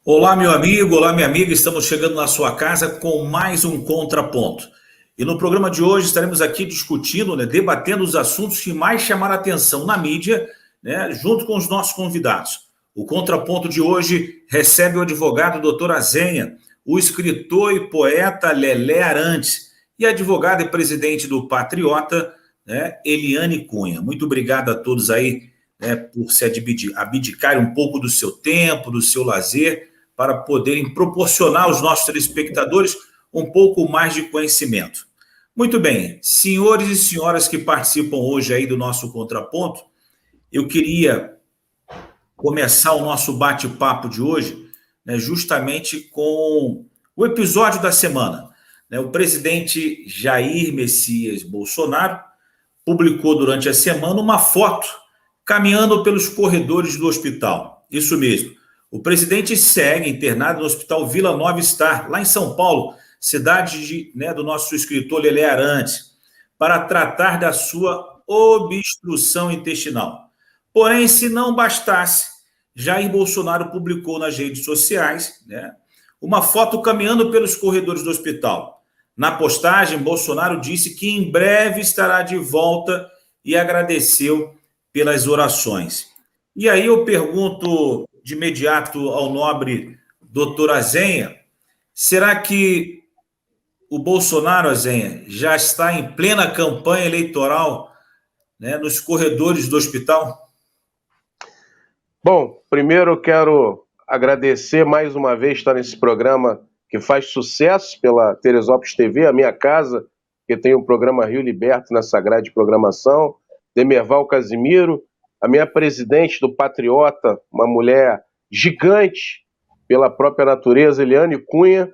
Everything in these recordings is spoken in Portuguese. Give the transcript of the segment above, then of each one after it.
Olá, meu amigo, olá, minha amiga. Estamos chegando na sua casa com mais um Contraponto. E no programa de hoje estaremos aqui discutindo, debatendo os assuntos que mais chamaram a atenção na mídia, junto com os nossos convidados. O Contraponto de hoje recebe o advogado Dr. Azenha, o escritor e poeta Lelé Arantes e a advogada e presidente do Patriota, Eliane Cunha. Muito obrigado a todos aí, por se abdicarem um pouco do seu tempo, do seu lazer, para poderem proporcionar aos nossos telespectadores um pouco mais de conhecimento. Muito bem, senhores e senhoras que participam hoje aí do nosso Contraponto, eu queria começar o nosso bate-papo de hoje, justamente com o episódio da semana. O presidente Jair Messias Bolsonaro publicou durante a semana uma foto caminhando pelos corredores do hospital. Isso mesmo. O presidente segue internado no Hospital Vila Nova Star, lá em São Paulo, cidade do nosso escritor Lelé Arantes, para tratar da sua obstrução intestinal. Porém, se não bastasse, Jair Bolsonaro publicou nas redes sociais uma foto caminhando pelos corredores do hospital. Na postagem, Bolsonaro disse que em breve estará de volta e agradeceu pelas orações. E aí eu pergunto de imediato ao nobre doutor Azenha, será que o Bolsonaro, Azenha, já está em plena campanha eleitoral, nos corredores do hospital? Bom, primeiro eu quero agradecer mais uma vez estar nesse programa que faz sucesso pela Teresópolis TV, a minha casa, que tem o programa Rio Liberto nessa grade de programação, Demerval Casimiro, a minha presidente do Patriota, uma mulher gigante pela própria natureza, Eliane Cunha.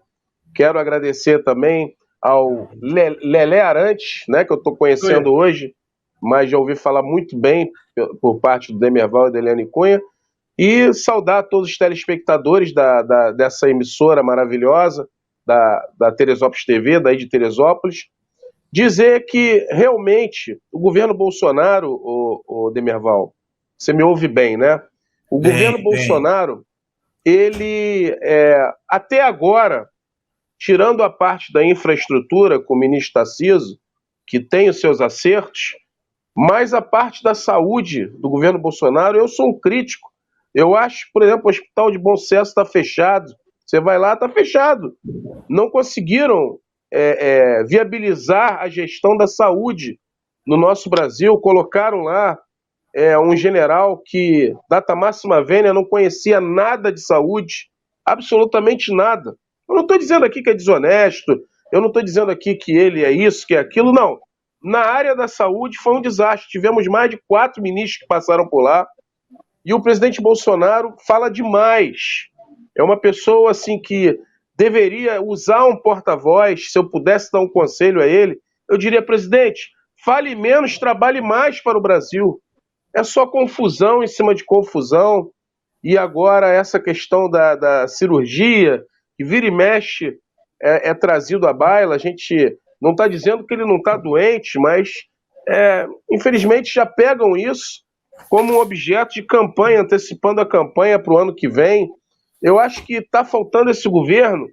Quero agradecer também ao Lelé Arantes, que eu estou conhecendo hoje, mas já ouvi falar muito bem por parte do Demerval e da Eliane Cunha. E saudar todos os telespectadores dessa emissora maravilhosa, da Teresópolis TV, daí de Teresópolis. Dizer que, realmente, o governo Bolsonaro, o Demerval, você me ouve bem, né? O governo Bolsonaro, ele, até agora, tirando a parte da infraestrutura com o ministro Tarcísio, que tem os seus acertos, mas a parte da saúde do governo Bolsonaro, eu sou um crítico. Eu acho, por exemplo, o Hospital de Bom Sucesso está fechado. Você vai lá, está fechado. Não conseguiram viabilizar a gestão da saúde no nosso Brasil. Colocaram lá um general que, data máxima vênia, não conhecia nada de saúde, absolutamente nada. Eu não estou dizendo aqui que é desonesto, eu não estou dizendo aqui que ele é isso, que é aquilo, não. Na área da saúde foi um desastre. Tivemos mais de 4 ministros que passaram por lá. E o presidente Bolsonaro fala demais. É uma pessoa assim que deveria usar um porta-voz. Se eu pudesse dar um conselho a ele, eu diria: presidente, fale menos, trabalhe mais para o Brasil. É só confusão em cima de confusão. E agora essa questão da cirurgia, que vira e mexe, é trazido à baila. A gente não está dizendo que ele não está doente, mas infelizmente já pegam isso como um objeto de campanha, antecipando a campanha para o ano que vem. Eu acho que está faltando esse governo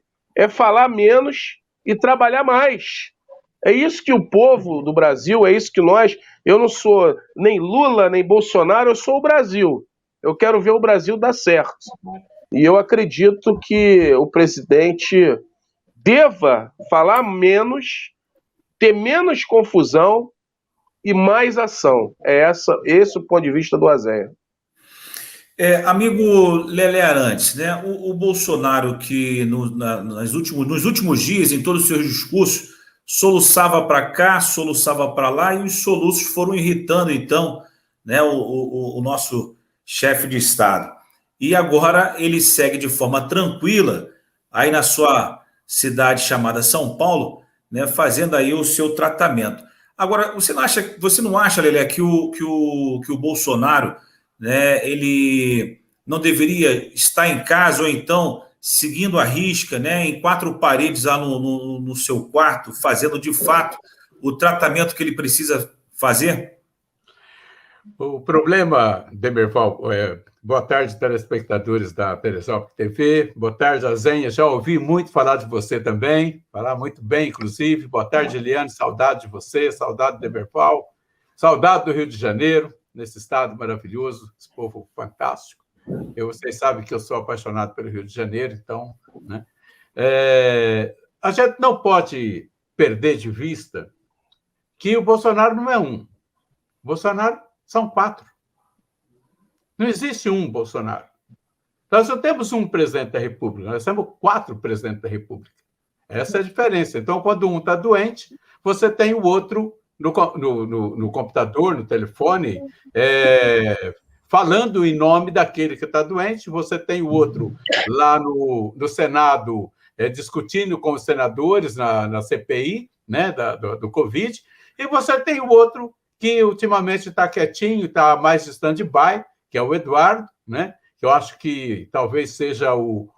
falar menos e trabalhar mais. É isso que o povo do Brasil, é isso que nós... Eu não sou nem Lula, nem Bolsonaro, eu sou o Brasil. Eu quero ver o Brasil dar certo. E eu acredito que o presidente deva falar menos, ter menos confusão e mais ação. Esse é o ponto de vista do Azenha. Amigo Lelé Arantes, o Bolsonaro, que nos últimos dias, em todos os seus discursos, soluçava para cá, soluçava para lá, e os soluços foram irritando, então, o nosso chefe de Estado. E agora ele segue de forma tranquila, aí na sua cidade chamada São Paulo, fazendo aí o seu tratamento. Agora, você não acha, Lelé, que o Bolsonaro, ele não deveria estar em casa, ou então seguindo a risca, em 4 paredes lá no seu quarto, fazendo de fato o tratamento que ele precisa fazer? O problema, Demerval, boa tarde, telespectadores da Teresópolis TV, boa tarde, Azenha, já ouvi muito falar de você também, falar muito bem, inclusive, boa tarde, Eliane, saudade de você, saudade do Demerval, saudade do Rio de Janeiro, nesse estado maravilhoso, esse povo fantástico. Vocês sabem que eu sou apaixonado pelo Rio de Janeiro, então, né? A gente não pode perder de vista que o Bolsonaro não é um. O Bolsonaro são 4. Não existe um Bolsonaro. Nós não temos um presidente da República, nós temos 4 presidentes da República. Essa é a diferença. Então, quando um está doente, você tem o outro no computador, no telefone, falando em nome daquele que está doente, você tem o outro lá no Senado discutindo com os senadores na CPI, né, do Covid, e você tem o outro que ultimamente está quietinho, está mais de stand-by, que é o Eduardo, né, que eu acho que talvez seja o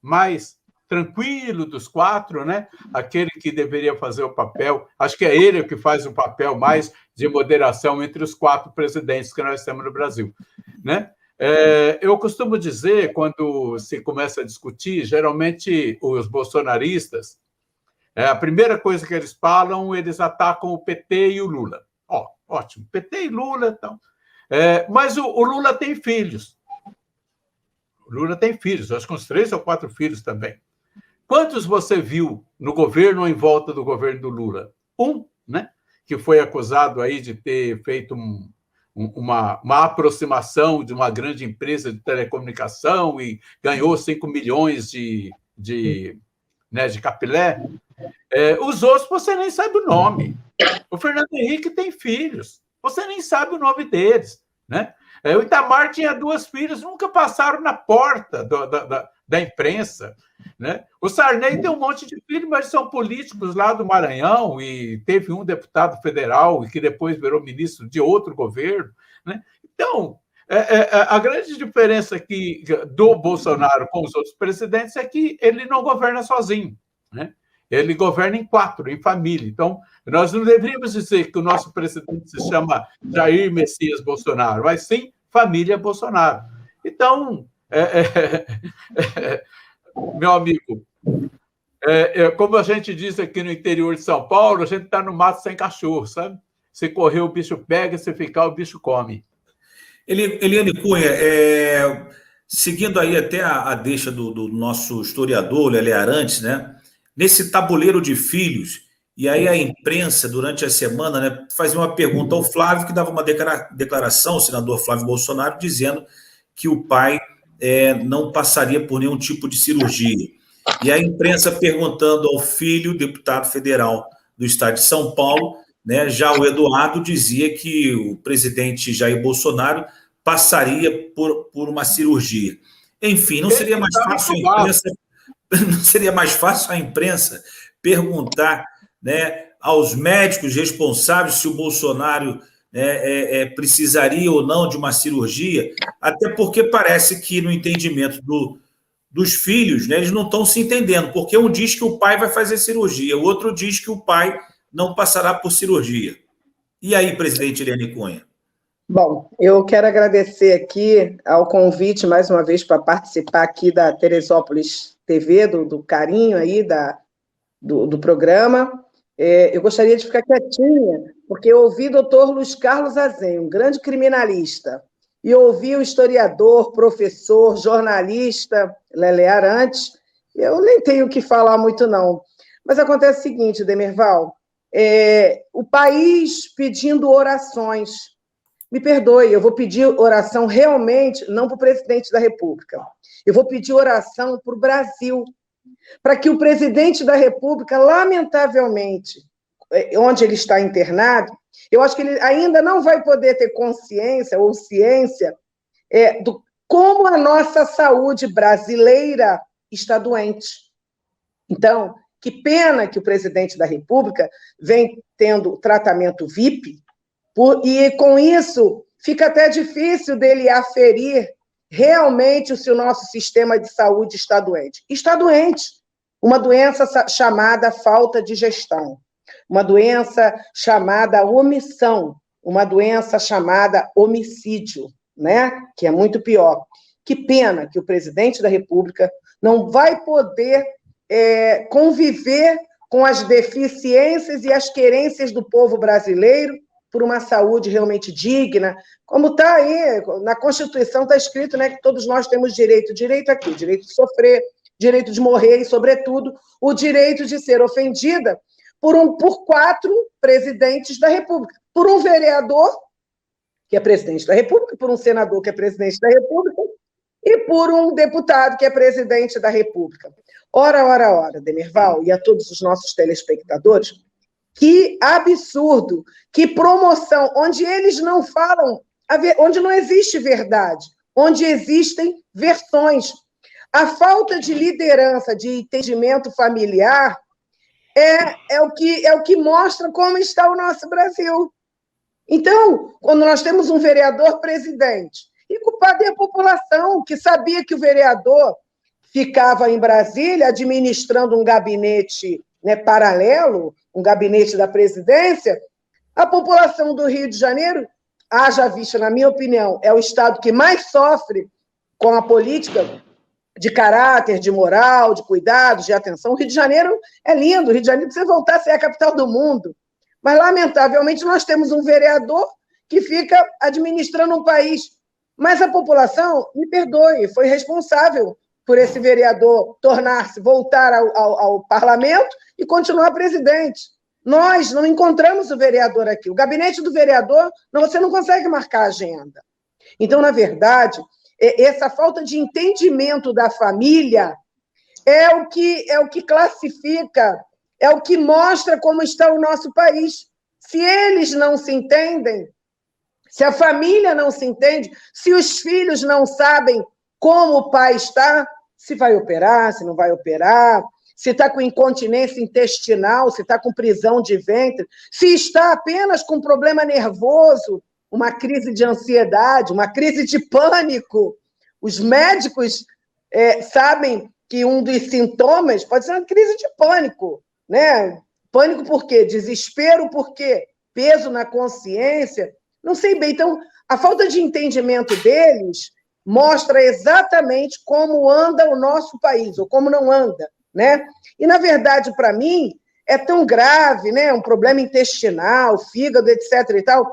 mais tranquilo dos 4, né? Aquele que deveria fazer o papel, acho que é ele que faz o papel mais de moderação entre os 4 presidentes que nós temos no Brasil, né? Eu costumo dizer, quando se começa a discutir, geralmente os bolsonaristas, a primeira coisa que eles falam, eles atacam o PT e o Lula. Ótimo, PT e Lula, então. Mas o Lula tem filhos. O Lula tem filhos, acho que uns 3 ou 4 filhos também. Quantos você viu no governo ou em volta do governo do Lula? Um, né? Que foi acusado aí de ter feito uma aproximação de uma grande empresa de telecomunicação e ganhou 5 milhões de capilé. Os outros você nem sabe o nome. O Fernando Henrique tem filhos, você nem sabe o nome deles, né? O Itamar tinha 2 filhos, nunca passaram na porta da imprensa, né? O Sarney tem um monte de filhos, mas são políticos lá do Maranhão, e teve um deputado federal que depois virou ministro de outro governo, né? Então, a grande diferença aqui do Bolsonaro com os outros presidentes é que ele não governa sozinho, né? Ele governa em 4, em família. Então, nós não deveríamos dizer que o nosso presidente se chama Jair Messias Bolsonaro, mas sim família Bolsonaro. Então, meu amigo, como a gente diz aqui no interior de São Paulo, a gente está no mato sem cachorro, sabe? Se correr, o bicho pega, se ficar, o bicho come. Eliane Cunha, seguindo aí até a deixa do nosso historiador, Lele Arantes, né? Nesse tabuleiro de filhos, e aí a imprensa, durante a semana, né, fazia uma pergunta ao Flávio, que dava uma declaração, o senador Flávio Bolsonaro, dizendo que o pai não passaria por nenhum tipo de cirurgia. E a imprensa perguntando ao filho, deputado federal do estado de São Paulo, né, já o Eduardo dizia que o presidente Jair Bolsonaro passaria por uma cirurgia. Enfim, não seria mais fácil a imprensa... Não seria mais fácil a imprensa perguntar, né, aos médicos responsáveis se o Bolsonaro precisaria ou não de uma cirurgia? Até porque parece que, no entendimento dos filhos, né, eles não estão se entendendo, porque um diz que o pai vai fazer cirurgia, o outro diz que o pai não passará por cirurgia. E aí, presidente Eliane Cunha? Bom, eu quero agradecer aqui ao convite, mais uma vez, para participar aqui da Teresópolis TV, do carinho aí do programa. Eu gostaria de ficar quietinha, porque eu ouvi o doutor Luiz Carlos Azenha, um grande criminalista, e ouvi o historiador, professor, jornalista, Lele Arantes. Eu nem tenho o que falar muito, não. Mas acontece o seguinte, Demerval, o país pedindo orações. Me perdoe, eu vou pedir oração realmente, não para o presidente da República. Eu vou pedir oração para o Brasil, para que o presidente da República, lamentavelmente, onde ele está internado, eu acho que ele ainda não vai poder ter consciência ou ciência do como a nossa saúde brasileira está doente. Então, que pena que o presidente da República vem tendo tratamento VIP, e com isso fica até difícil dele aferir realmente se o nosso sistema de saúde está doente. Está doente. Uma doença chamada falta de gestão, uma doença chamada omissão. uma doença chamada homicídio, né? Que é muito pior. Que pena que o presidente da República não vai poder conviver com as deficiências e as querências do povo brasileiro por uma saúde realmente digna, como está aí, na Constituição está escrito, né, que todos nós temos direito aqui, direito de sofrer, direito de morrer e, sobretudo, o direito de ser ofendida por 4 presidentes da República, por um vereador, que é presidente da República, por um senador, que é presidente da República, e por um deputado, que é presidente da República. Ora, Demerval, e a todos os nossos telespectadores, que absurdo, que promoção, onde eles não falam, onde não existe verdade, onde existem versões. A falta de liderança, de entendimento familiar, é o que mostra como está o nosso Brasil. Então, quando nós temos um vereador presidente, e culpado é a população, que sabia que o vereador ficava em Brasília administrando um gabinete, né, paralelo, um gabinete da presidência, a população do Rio de Janeiro, haja vista, na minha opinião, é o estado que mais sofre com a política de caráter, de moral, de cuidados, de atenção. O Rio de Janeiro é lindo, o Rio de Janeiro precisa voltar a ser a capital do mundo. Mas, lamentavelmente, nós temos um vereador que fica administrando um país. Mas a população, me perdoe, foi responsável por esse vereador voltar ao parlamento e continuar presidente. Nós não encontramos o vereador aqui. O gabinete do vereador, você não consegue marcar a agenda. Então, na verdade, essa falta de entendimento da família é o que classifica, é o que mostra como está o nosso país. Se eles não se entendem, se a família não se entende, se os filhos não sabem como o pai está, se vai operar, se não vai operar, se está com incontinência intestinal, se está com prisão de ventre, se está apenas com problema nervoso, uma crise de ansiedade, uma crise de pânico. Os médicos sabem que um dos sintomas pode ser uma crise de pânico, né? Pânico por quê? Desespero por quê? Peso na consciência? Não sei bem. Então, a falta de entendimento deles mostra exatamente como anda o nosso país, ou como não anda, né? E, na verdade, para mim, é tão grave, né? Um problema intestinal, fígado, etc. e tal.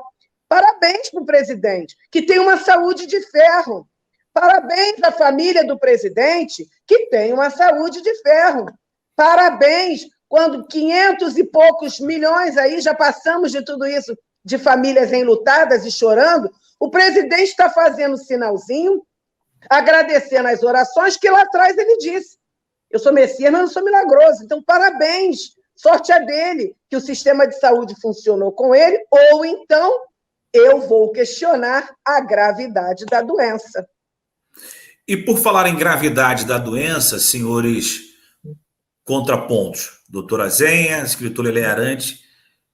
Parabéns para o presidente, que tem uma saúde de ferro. Parabéns à família do presidente, que tem uma saúde de ferro. Parabéns quando 500 e poucos milhões, aí já passamos de tudo isso, de famílias enlutadas e chorando, o presidente está fazendo sinalzinho, agradecendo as orações que lá atrás ele disse. Eu sou Messias, mas não sou milagroso. Então, parabéns, sorte a dele, que o sistema de saúde funcionou com ele, ou então eu vou questionar a gravidade da doença. E por falar em gravidade da doença, senhores contrapontos, doutora Zenha, escritora Leia Arantes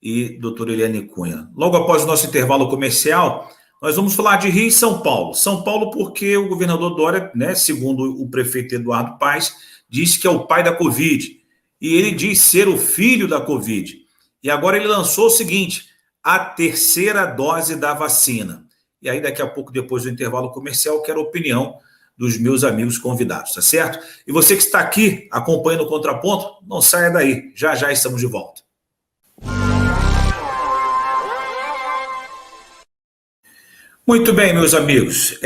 e doutora Eliane Cunha. Logo após o nosso intervalo comercial, nós vamos falar de Rio e São Paulo. São Paulo porque o governador Dória, né, segundo o prefeito Eduardo Paes, diz que é o pai da Covid. E ele diz ser o filho da Covid. E agora ele lançou o seguinte, a terceira dose da vacina. E aí, daqui a pouco, depois do intervalo comercial, quero a opinião dos meus amigos convidados, tá certo? E você que está aqui acompanhando o Contraponto, não saia daí. Já já estamos de volta. Muito bem, meus amigos.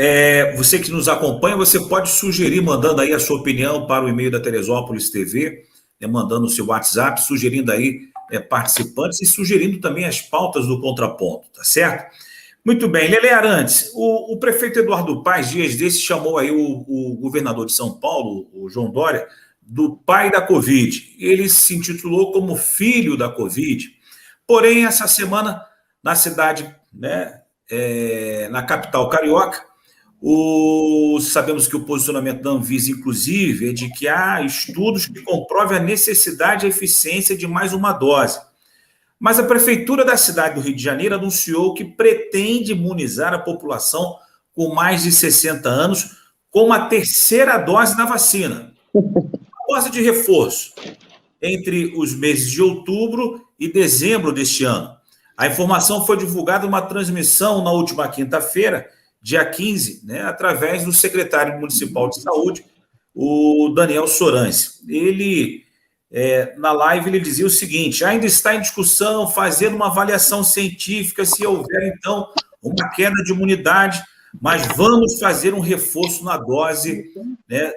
Você que nos acompanha, você pode sugerir, mandando aí a sua opinião para o e-mail da Teresópolis TV, mandando o seu WhatsApp, sugerindo aí participantes e sugerindo também as pautas do Contraponto, tá certo? Muito bem. Lele Arantes, o prefeito Eduardo Paes, dias desses, chamou aí o governador de São Paulo, o João Dória, do pai da Covid. Ele se intitulou como filho da Covid. Porém, essa semana, na cidade, né, na capital carioca, sabemos que o posicionamento da Anvisa, inclusive, é de que há estudos que comprovem a necessidade e a eficiência de mais uma dose. Mas a prefeitura da cidade do Rio de Janeiro anunciou que pretende imunizar a população com mais de 60 anos com a terceira dose da vacina, a dose de reforço, entre os meses de outubro e dezembro deste ano. A informação foi divulgada numa transmissão na última quinta-feira, dia 15, né, através do secretário municipal de saúde, o Daniel Sorance. Ele, na live, ele dizia o seguinte: ainda está em discussão fazer uma avaliação científica se houver, então, uma queda de imunidade, mas vamos fazer um reforço na dose, né,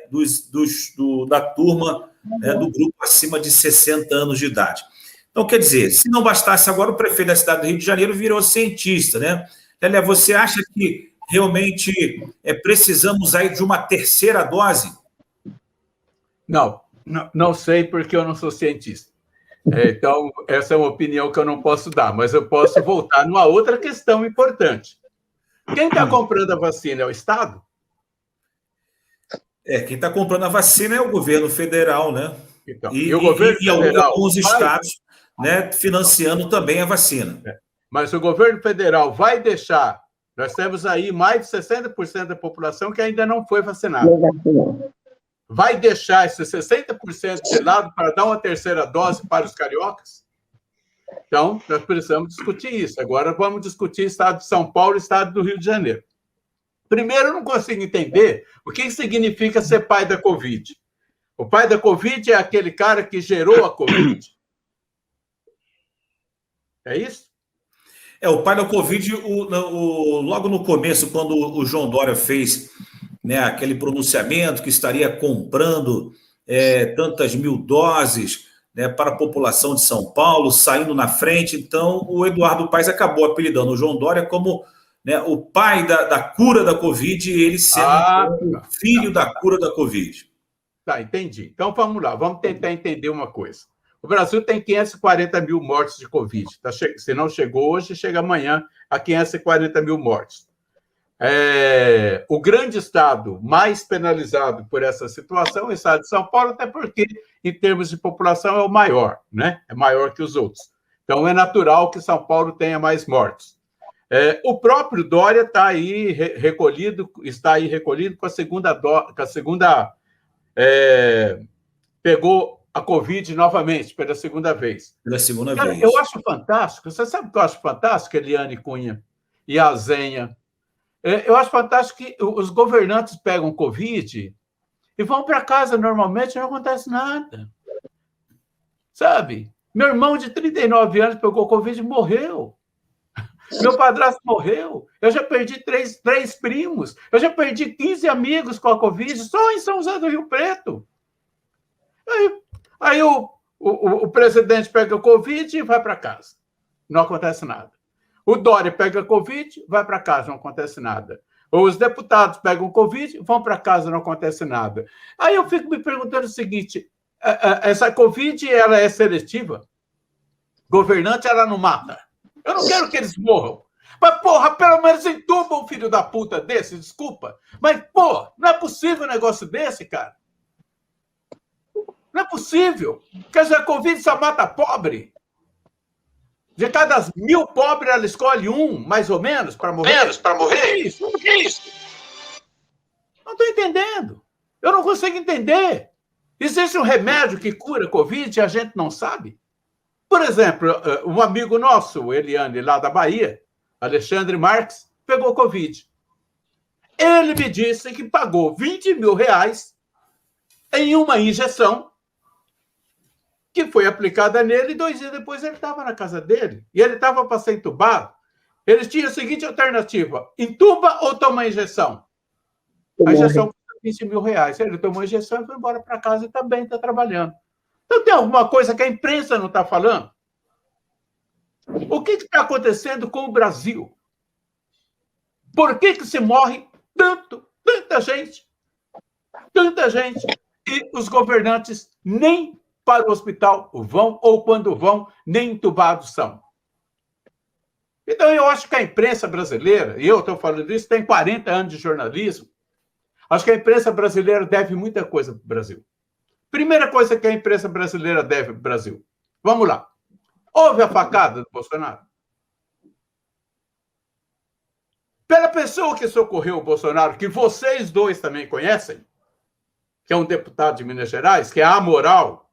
da turma, né, do grupo acima de 60 anos de idade. Então, quer dizer, se não bastasse agora, o prefeito da cidade do Rio de Janeiro virou cientista, né? Lélia, você acha que realmente precisamos aí de uma terceira dose? Não sei, porque eu não sou cientista. Então, essa é uma opinião que eu não posso dar, mas eu posso voltar numa outra questão importante. Quem está comprando a vacina é o Estado? Quem está comprando a vacina é o governo federal, né? Então, e o governo federal, alguns estados, né, financiando também a vacina. Mas o governo federal vai deixar... Nós temos aí mais de 60% da população que ainda não foi vacinada. Vai deixar esses 60% de lado para dar uma terceira dose para os cariocas? Então, nós precisamos discutir isso. Agora vamos discutir o estado de São Paulo e o estado do Rio de Janeiro. Primeiro, eu não consigo entender o que significa ser pai da Covid. O pai da Covid é aquele cara que gerou a Covid. É isso? O pai da Covid, logo no começo, quando o João Dória fez, né, aquele pronunciamento que estaria comprando tantas mil doses, né, para a população de São Paulo, saindo na frente, então o Eduardo Paes acabou apelidando o João Dória como, né, o pai da cura da Covid, e ele sendo filho da cura da Covid. Tá, entendi. Então vamos lá, vamos tentar entender uma coisa. O Brasil tem 540 mil mortes de Covid. Se não chegou hoje, chega amanhã a 540 mil mortes. O grande estado mais penalizado por essa situação é o estado de São Paulo, até porque, em termos de população, é o maior, né? É maior que os outros. Então, é natural que São Paulo tenha mais mortes. O próprio Dória está aí recolhido com a segunda pegou a Covid novamente, pela segunda vez. Pela segunda vez. Eu acho fantástico. Você sabe o que eu acho fantástico, Eliane Cunha e a Zenha? Eu acho fantástico que os governantes pegam Covid e vão para casa normalmente, não acontece nada. Sabe? Meu irmão de 39 anos pegou Covid e morreu. Meu padrasto morreu. Eu já perdi três primos. Eu já perdi 15 amigos com a Covid só em São José do Rio Preto. Aí o presidente pega Covid e vai para casa. Não acontece nada. O Dória pega Covid, vai para casa, não acontece nada. Os deputados pegam Covid, vão para casa, não acontece nada. Aí eu fico me perguntando o seguinte: essa Covid, ela é seletiva? Governante, ela não mata. Eu não quero que eles morram. Mas, porra, pelo menos entuba um filho da puta desse, desculpa. Mas, porra, não é possível um negócio desse, cara. Não é possível. Quer dizer, a Covid só mata pobre. De cada 1.000 pobres, ela escolhe um, mais ou menos, para morrer. O que é isso? Não estou entendendo. Eu não consigo entender. Existe um remédio que cura a Covid e a gente não sabe? Por exemplo, um amigo nosso, Eliane, lá da Bahia, Alexandre Marques, pegou Covid. Ele me disse que pagou 20 mil reais em uma injeção que foi aplicada nele, e 2 dias depois ele estava na casa dele. E ele estava para ser entubado. Ele tinha a seguinte alternativa: entuba ou toma a injeção? A injeção custa 20 mil reais. Ele tomou a injeção e foi embora para casa e também está trabalhando. Então tem alguma coisa que a imprensa não está falando? O que está acontecendo com o Brasil? Por que se morre tanta gente? Tanta gente. E os governantes nem para o hospital vão, ou quando vão, nem entubados são. Então, eu acho que a imprensa brasileira, e eu estou falando isso, tem 40 anos de jornalismo, acho que a imprensa brasileira deve muita coisa para o Brasil. Primeira coisa que a imprensa brasileira deve para o Brasil. Vamos lá. Houve a facada do Bolsonaro? Pela pessoa que socorreu o Bolsonaro, que vocês dois também conhecem, que é um deputado de Minas Gerais, que é amoral,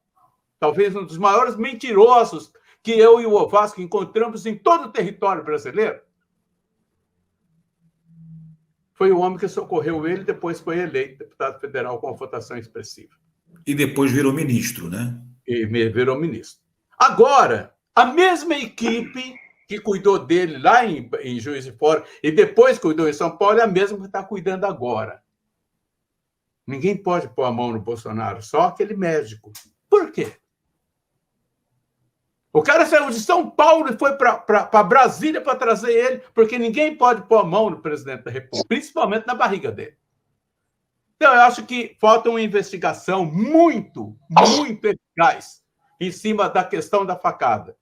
talvez um dos maiores mentirosos que eu e o Ovasco encontramos em todo o território brasileiro. Foi o homem que socorreu ele, depois foi eleito deputado federal com votação expressiva. E depois virou ministro, né? E virou ministro. Agora, a mesma equipe que cuidou dele lá em Juiz de Fora e depois cuidou em São Paulo é a mesma que está cuidando agora. Ninguém pode pôr a mão no Bolsonaro, só aquele médico. Por quê? O cara saiu de São Paulo e foi para Brasília para trazer ele, porque ninguém pode pôr a mão no presidente da República, principalmente na barriga dele. Então, eu acho que falta uma investigação muito, muito eficaz em cima da questão da facada.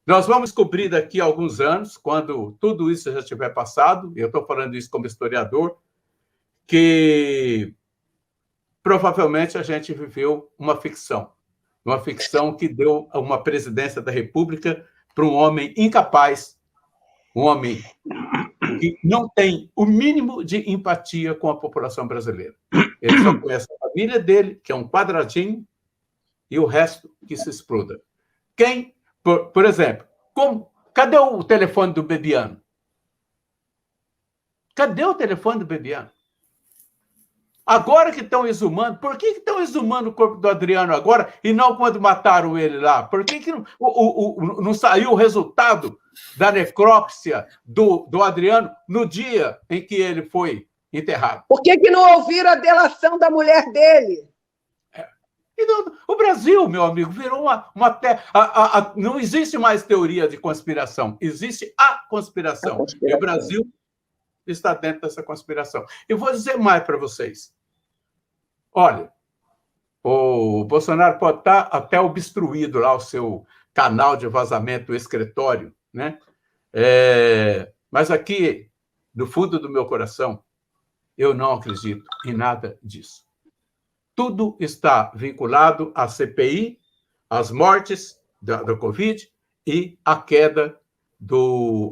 Nós vamos descobrir daqui a alguns anos, quando tudo isso já tiver passado, eu estou falando isso como historiador, que provavelmente a gente viveu uma ficção que deu uma presidência da República para um homem incapaz, um homem que não tem o mínimo de empatia com a população brasileira. Ele só conhece a família dele, que é um quadradinho, e o resto que se exploda. Quem, por exemplo, cadê o telefone do Bebiano? Cadê o telefone do Bebiano? Agora que estão exumando, por que estão exumando o corpo do Adriano agora e não quando mataram ele lá? Por que não saiu o resultado da necrópsia do Adriano no dia em que ele foi enterrado? Por que não ouviram a delação da mulher dele? O Brasil, meu amigo, virou não existe mais teoria de conspiração, existe a conspiração. E o Brasil está dentro dessa conspiração. Eu vou dizer mais para vocês. Olha, o Bolsonaro pode estar até obstruído lá o seu canal de vazamento, o escritório, né? Mas aqui, no fundo do meu coração, eu não acredito em nada disso. Tudo está vinculado à CPI, às mortes da Covid e à queda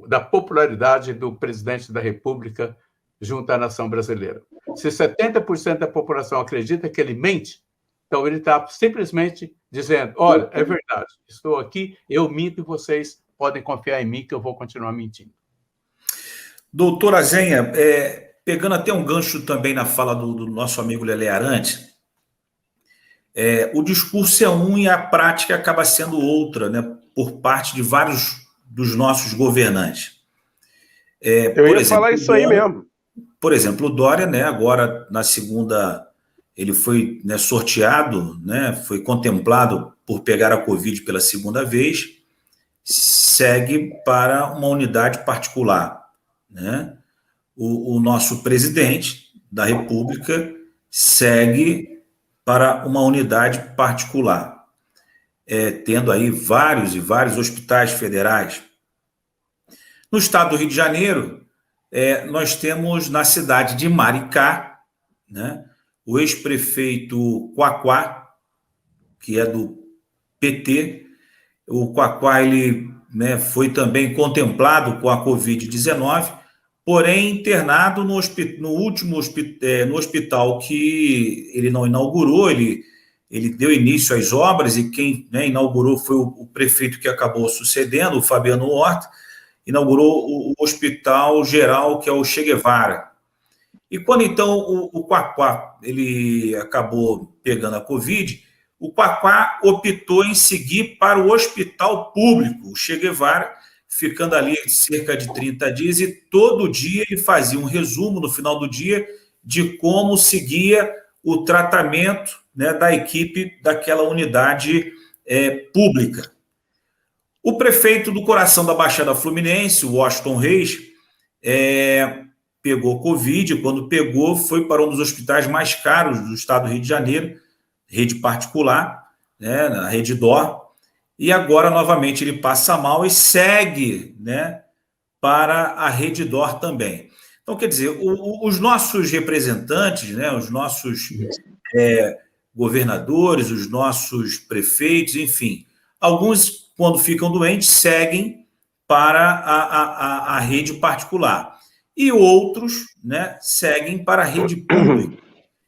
da popularidade do presidente da República junto à nação brasileira. Se 70% da população acredita que ele mente, então ele está simplesmente dizendo, olha, é verdade, estou aqui, eu minto e vocês podem confiar em mim que eu vou continuar mentindo. Doutor Azenha, pegando até um gancho também na fala do nosso amigo Lelé Arantes, o discurso é um e a prática acaba sendo outra, né, por parte de vários dos nossos governantes. Eu ia falar isso aí mesmo. Por exemplo, o Dória, né, agora na segunda, ele foi, né, sorteado, né, foi contemplado por pegar a Covid pela segunda vez, segue para uma unidade particular, né? O nosso presidente da República segue para uma unidade particular, tendo aí vários e vários hospitais federais. No estado do Rio de Janeiro, nós temos na cidade de Maricá, né, o ex-prefeito Quaquá, que é do PT. O Quaquá, ele, né, foi também contemplado com a Covid-19, porém internado no hospital que ele não inaugurou, ele deu início às obras e quem, né, inaugurou foi o prefeito que acabou sucedendo, o Fabiano Horta, inaugurou o Hospital Geral, que é o Che Guevara. E quando, então, o Quaquá ele acabou pegando a Covid, o Quaquá optou em seguir para o hospital público, o Che Guevara, ficando ali cerca de 30 dias, e todo dia ele fazia um resumo, no final do dia, de como seguia o tratamento, né, da equipe daquela unidade pública. O prefeito do coração da Baixada Fluminense, o Washington Reis, pegou Covid. Quando pegou, foi para um dos hospitais mais caros do estado do Rio de Janeiro, rede particular, né, na Rede Dó, e agora, novamente, ele passa mal e segue, né, para a Rede Dó também. Então, quer dizer, os nossos representantes, né, os nossos governadores, os nossos prefeitos, enfim, alguns, quando ficam doentes, seguem para a rede particular. E outros, né, seguem para a rede pública.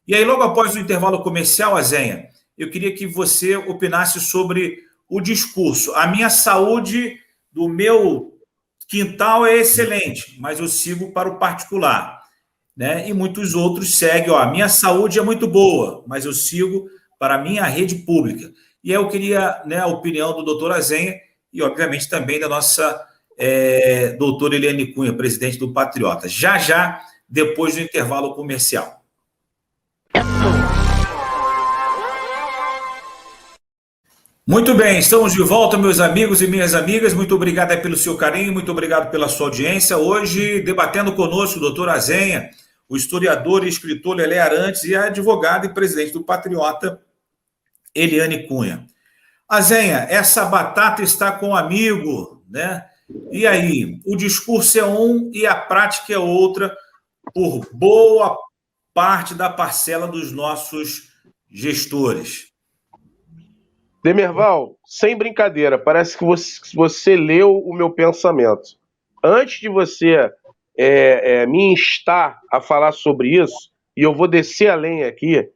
E aí, logo após o intervalo comercial, Azenha, eu queria que você opinasse sobre o discurso. A minha saúde do meu quintal é excelente, mas eu sigo para o particular, né? E muitos outros seguem, ó, a minha saúde é muito boa, mas eu sigo para a minha rede pública. E aí eu queria, né, a opinião do doutor Azenha e, obviamente, também da nossa doutora Eliane Cunha, presidente do Patriota. Já, depois do intervalo comercial. Muito bem, estamos de volta, meus amigos e minhas amigas. Muito obrigado pelo seu carinho, muito obrigado pela sua audiência. Hoje, debatendo conosco o doutor Azenha, o historiador e escritor Lelé Arantes e a advogada e presidente do Patriota, Eliane Cunha. Azenha, essa batata está com um amigo, né? E aí, o discurso é um e a prática é outra, por boa parte da parcela dos nossos gestores. Demerval, sem brincadeira, parece que você leu o meu pensamento. Antes de você me instar a falar sobre isso, e eu vou descer a lenha aqui,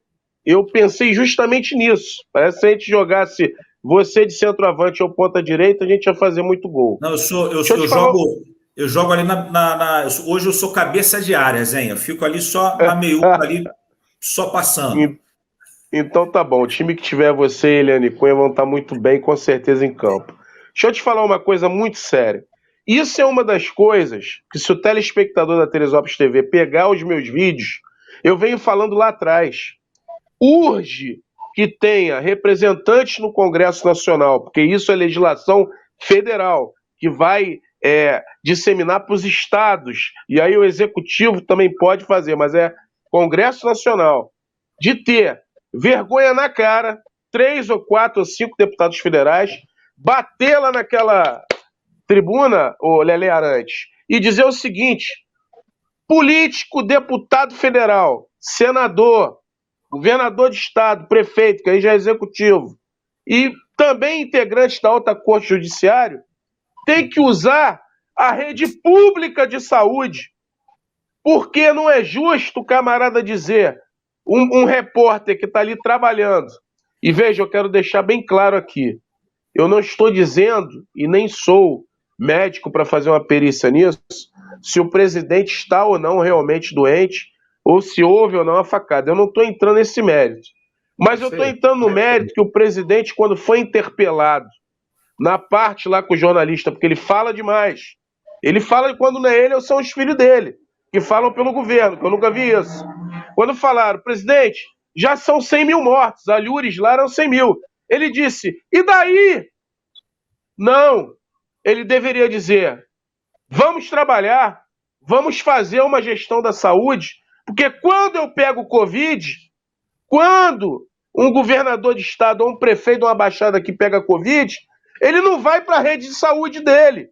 eu pensei justamente nisso. Parece que se a gente jogasse você de centroavante ou ponta direita, a gente ia fazer muito gol. Não, eu jogo ali hoje eu sou cabeça de área, Zenha. Eu fico ali só na meiuca, ali, só passando. Então tá bom. O time que tiver você e Eliane Cunha vão estar muito bem, com certeza, em campo. Deixa eu te falar uma coisa muito séria. Isso é uma das coisas que, se o telespectador da Teresópolis TV pegar os meus vídeos, eu venho falando lá atrás. Urge que tenha representantes no Congresso Nacional, porque isso é legislação federal, que vai disseminar para os estados, e aí o Executivo também pode fazer, mas é Congresso Nacional, de ter vergonha na cara, 3 ou 4 ou 5 deputados federais, bater lá naquela tribuna, o Lelé Arantes, e dizer o seguinte: político, deputado federal, senador, governador de estado, prefeito, que aí já é executivo, e também integrante da alta corte judiciária, tem que usar a rede pública de saúde, porque não é justo o camarada dizer, um repórter que está ali trabalhando, e veja, eu quero deixar bem claro aqui, eu não estou dizendo, e nem sou médico para fazer uma perícia nisso, se o presidente está ou não realmente doente, ou se houve ou não a facada. Eu não estou entrando nesse mérito. Mas eu estou entrando no mérito que o presidente, quando foi interpelado, na parte lá com o jornalista, porque ele fala demais. Ele fala quando não é ele, são os filhos dele, que falam pelo governo, que eu nunca vi isso. Quando falaram, presidente, já são 100 mil mortos, a Lures lá eram 100 mil. Ele disse, e daí? Não, ele deveria dizer, vamos trabalhar, vamos fazer uma gestão da saúde, porque quando eu pego Covid, quando um governador de estado ou um prefeito de uma baixada que pega Covid, ele não vai para a rede de saúde dele.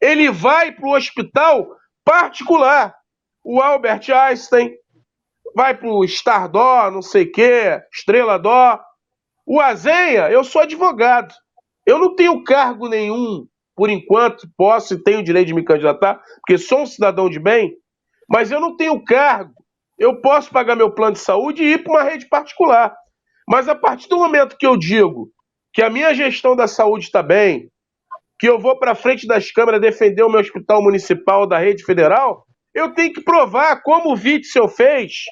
Ele vai para o hospital particular. O Albert Einstein vai para o Stardó, não sei o quê, Estrela Dó. O Azenha, eu sou advogado. Eu não tenho cargo nenhum, por enquanto, posso e tenho o direito de me candidatar, porque sou um cidadão de bem, mas eu não tenho cargo. Eu posso pagar meu plano de saúde e ir para uma rede particular. Mas a partir do momento que eu digo que a minha gestão da saúde está bem, que eu vou para frente das câmeras defender o meu hospital municipal da rede federal, eu tenho que provar como o Witzel fez.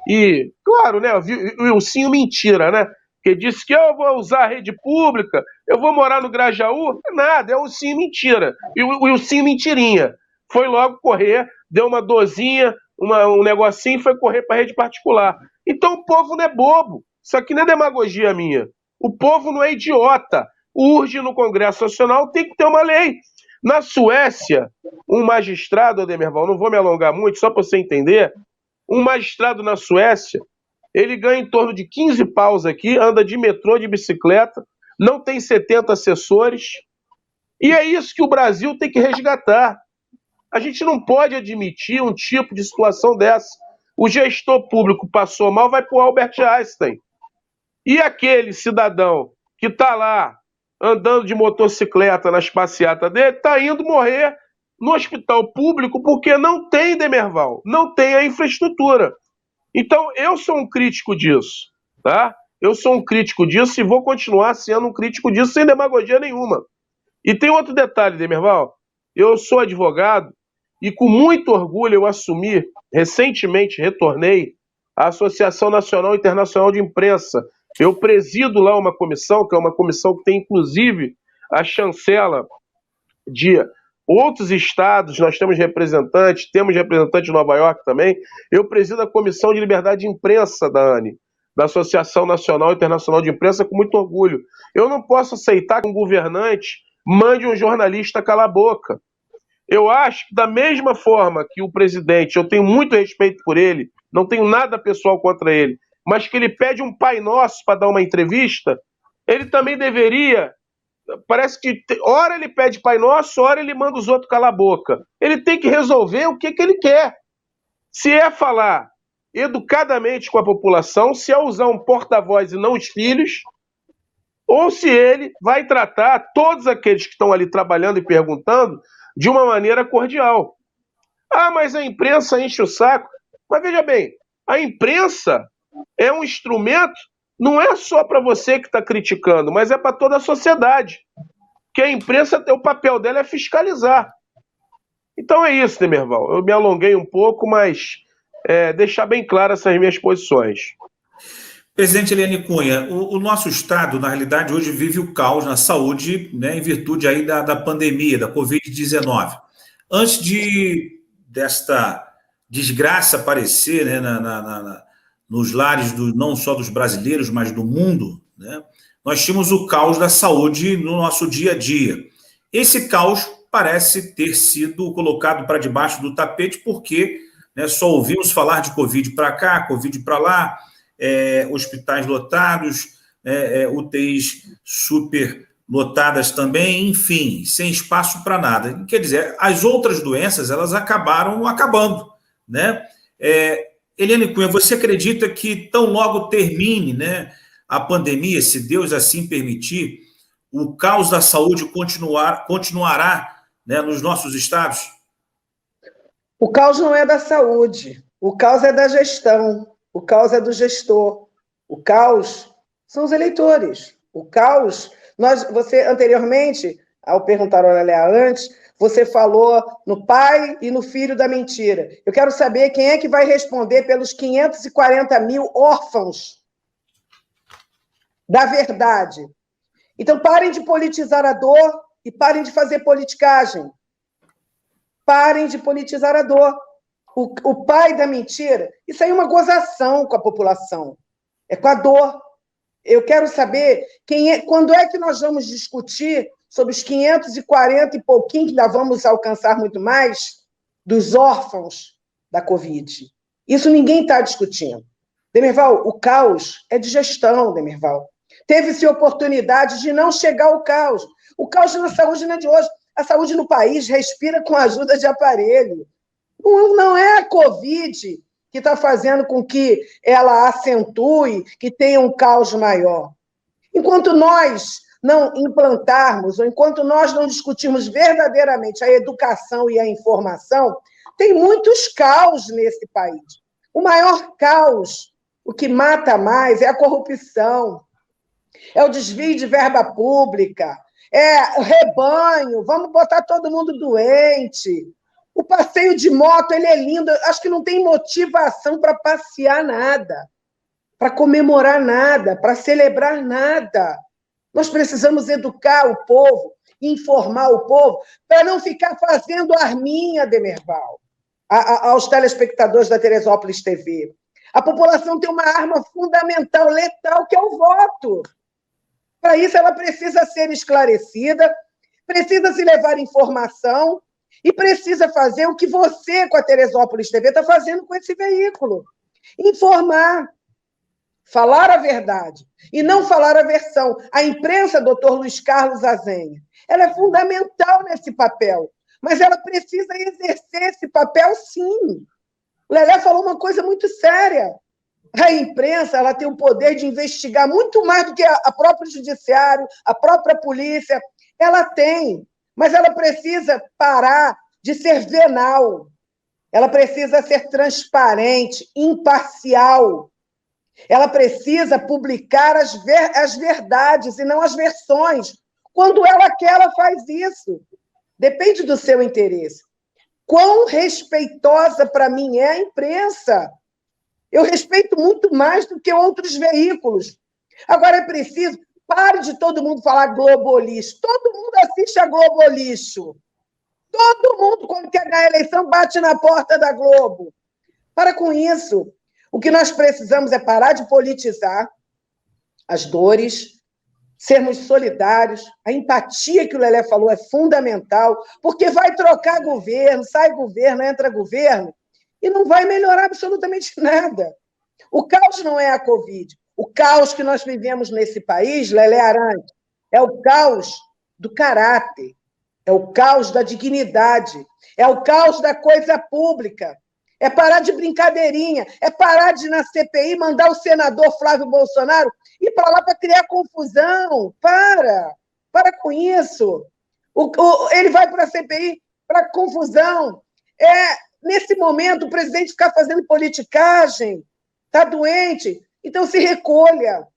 E, claro, né, o Wilsinho mentira, né? Que disse que eu vou usar a rede pública, eu vou morar no Grajaú. Nada, é o Wilsinho mentira. E o Wilsinho mentirinha. Foi logo correr, deu uma dorzinha, um negocinho e foi correr para a rede particular. Então o povo não é bobo. Isso aqui não é demagogia minha. O povo não é idiota. Urge no Congresso Nacional, tem que ter uma lei. Na Suécia, um magistrado, Demerval, não vou me alongar muito, só para você entender, um magistrado na Suécia, ele ganha em torno de 15 paus aqui, anda de metrô, de bicicleta, não tem 70 assessores, e é isso que o Brasil tem que resgatar. A gente não pode admitir um tipo de situação dessa. O gestor público passou mal, vai para o Albert Einstein. E aquele cidadão que está lá, andando de motocicleta nas passeatas dele, está indo morrer no hospital público porque não tem, Demerval, não tem a infraestrutura. Então, eu sou um crítico disso, tá? eu sou um crítico disso e vou continuar sendo um crítico disso sem demagogia nenhuma. E tem outro detalhe, Demerval. Eu sou advogado e com muito orgulho eu assumi, recentemente retornei à Associação Nacional e Internacional de Imprensa. Eu presido lá uma comissão, que é uma comissão que tem inclusive a chancela de outros estados, nós temos representante de Nova York também. Eu presido a Comissão de Liberdade de Imprensa da ANI, da Associação Nacional e Internacional de Imprensa, com muito orgulho. Eu não posso aceitar que um governante mande um jornalista calar a boca. Eu acho que da mesma forma que o presidente, eu tenho muito respeito por ele, não tenho nada pessoal contra ele, mas que ele pede um Pai Nosso para dar uma entrevista, ele também deveria, parece que ora ele pede Pai Nosso, ora ele manda os outros calar a boca. Ele tem que resolver o que ele quer. Se é falar educadamente com a população, se é usar um porta-voz e não os filhos, ou se ele vai tratar todos aqueles que estão ali trabalhando e perguntando de uma maneira cordial. Ah, mas a imprensa enche o saco. Mas veja bem, a imprensa é um instrumento, não é só para você que está criticando, mas é para toda a sociedade. Que a imprensa, o papel dela é fiscalizar. Então é isso, Demerval. Eu me alonguei um pouco, mas deixar bem claras essas minhas posições. Presidente Eliane Cunha, o nosso Estado, na realidade, hoje vive o caos na saúde, né, em virtude aí da pandemia, da Covid-19. Antes desta desgraça aparecer, né, nos lares não só dos brasileiros, mas do mundo, né, nós tínhamos o caos da saúde no nosso dia a dia. Esse caos parece ter sido colocado para debaixo do tapete porque, né, só ouvimos falar de Covid para cá, Covid para lá, hospitais lotados, UTIs super lotadas também, enfim, sem espaço para nada. Quer dizer, as outras doenças, elas acabaram acabando, né? Eliane Cunha, você acredita que tão logo termine, né, a pandemia, se Deus assim permitir, o caos da saúde continuará, né, nos nossos estados? O caos não é da saúde, o caos é da gestão. O caos é do gestor. O caos são os eleitores. O caos... Você, anteriormente, ao perguntar ao Lelé antes, você falou no pai e no filho da mentira. Eu quero saber quem é que vai responder pelos 540 mil órfãos da verdade. Então, parem de politizar a dor e parem de fazer politicagem. Parem de politizar a dor. O pai da mentira, isso aí é uma gozação com a população, é com a dor. Eu quero saber quando é que nós vamos discutir sobre os 540 e pouquinho, que ainda vamos alcançar muito mais, dos órfãos da Covid. Isso ninguém está discutindo. Demerval, o caos é de gestão, Demerval. Teve-se oportunidade de não chegar ao caos. O caos na saúde não é de hoje. A saúde no país respira com a ajuda de aparelho. Não é a Covid que está fazendo com que ela acentue, que tenha um caos maior. Enquanto nós não implantarmos, ou enquanto nós não discutirmos verdadeiramente a educação e a informação, tem muitos caos nesse país. O maior caos, o que mata mais, é a corrupção, é o desvio de verba pública, é o rebanho, vamos botar todo mundo doente. O passeio de moto, ele é lindo, acho que não tem motivação para passear nada, para comemorar nada, para celebrar nada. Nós precisamos educar o povo, informar o povo, para não ficar fazendo arminha, Demerval, aos telespectadores da Teresópolis TV. A população tem uma arma fundamental, letal, que é o voto. Para isso, ela precisa ser esclarecida, precisa se levar informação, e precisa fazer o que você, com a Teresópolis TV, está fazendo com esse veículo. Informar, falar a verdade, e não falar a versão. A imprensa, doutor Luiz Carlos Azenha, ela é fundamental nesse papel, mas ela precisa exercer esse papel, sim. O Lelé falou uma coisa muito séria. A imprensa, ela tem o poder de investigar muito mais do que a próprio judiciário, a própria polícia. Ela tem. Mas ela precisa parar de ser venal. Ela precisa ser transparente, imparcial. Ela precisa publicar as verdades e não as versões. Quando ela quer, ela faz isso. Depende do seu interesse. Quão respeitosa para mim é a imprensa? Eu respeito muito mais do que outros veículos. Agora é preciso... Pare de todo mundo falar globolixo. Todo mundo assiste a Globolixo. Todo mundo, quando quer ganhar a eleição, bate na porta da Globo. Para com isso. O que nós precisamos é parar de politizar as dores, sermos solidários. A empatia que o Lelé falou é fundamental, porque vai trocar governo, sai governo, entra governo, e não vai melhorar absolutamente nada. O caos não é a Covid. O caos que nós vivemos nesse país, Lelé Arantes, é o caos do caráter, é o caos da dignidade, é o caos da coisa pública, é parar de brincadeirinha, é parar de, na CPI, mandar o senador Flávio Bolsonaro ir para lá para criar confusão. Para com isso. Ele vai para a CPI para confusão. Nesse momento, o presidente ficar fazendo politicagem, está doente, então se recolha.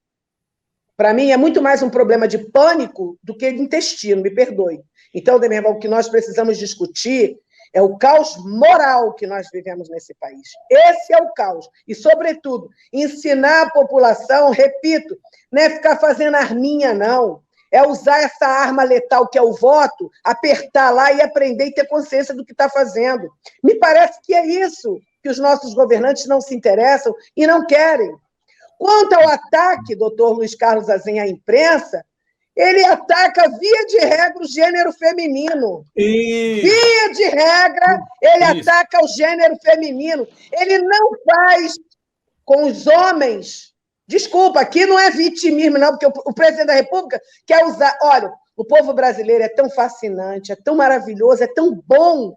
Para mim, é muito mais um problema de pânico do que de intestino, me perdoe. Então, Demerval, o que nós precisamos discutir é o caos moral que nós vivemos nesse país. Esse é o caos. E, sobretudo, ensinar a população, repito, não é ficar fazendo arminha, não. É usar essa arma letal que é o voto, apertar lá e aprender e ter consciência do que está fazendo. Me parece que é isso que os nossos governantes não se interessam e não querem. Quanto ao ataque, doutor Luiz Carlos Azen, à imprensa, ele ataca, via de regra, o gênero feminino. Via de regra, ele ataca o gênero feminino. Ele não faz com os homens. Desculpa, aqui não é vitimismo, não, porque o presidente da República quer usar... Olha, o povo brasileiro é tão fascinante, é tão maravilhoso, é tão bom,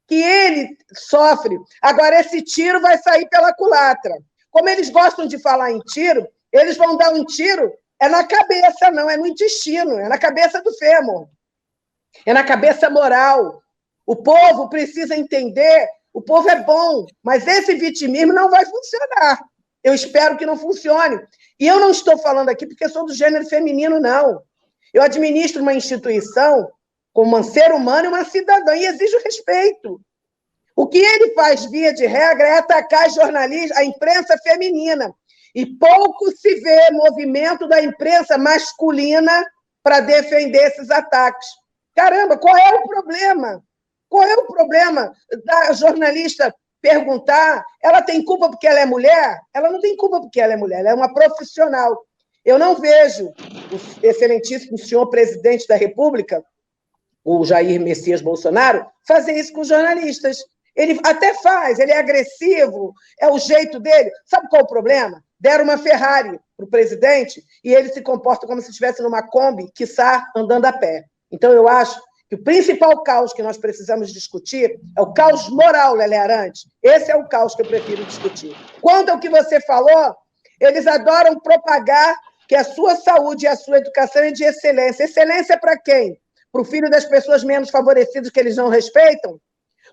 que ele sofre. Agora, esse tiro vai sair pela culatra. Como eles gostam de falar em tiro, eles vão dar um tiro, é na cabeça, não, é no intestino, é na cabeça do fêmur, é na cabeça moral. O povo precisa entender, o povo é bom, mas esse vitimismo não vai funcionar. Eu espero que não funcione. E eu não estou falando aqui porque sou do gênero feminino, não. Eu administro uma instituição como um ser humano e uma cidadã, e exijo respeito. O que ele faz, via de regra, é atacar jornalistas, a imprensa feminina. E pouco se vê movimento da imprensa masculina para defender esses ataques. Caramba, qual é o problema? Qual é o problema da jornalista perguntar? Ela tem culpa porque ela é mulher? Ela não tem culpa porque ela é mulher, ela é uma profissional. Eu não vejo o excelentíssimo senhor presidente da República, o Jair Messias Bolsonaro, fazer isso com os jornalistas. Ele até faz, ele é agressivo, é o jeito dele. Sabe qual é o problema? Deram uma Ferrari para o presidente e ele se comporta como se estivesse numa Kombi, quiçá andando a pé. Então, eu acho que o principal caos que nós precisamos discutir é o caos moral, Lelé Arantes. Esse é o caos que eu prefiro discutir. Quanto ao que você falou, eles adoram propagar que a sua saúde e a sua educação é de excelência. Excelência para quem? Para o filho das pessoas menos favorecidas que eles não respeitam?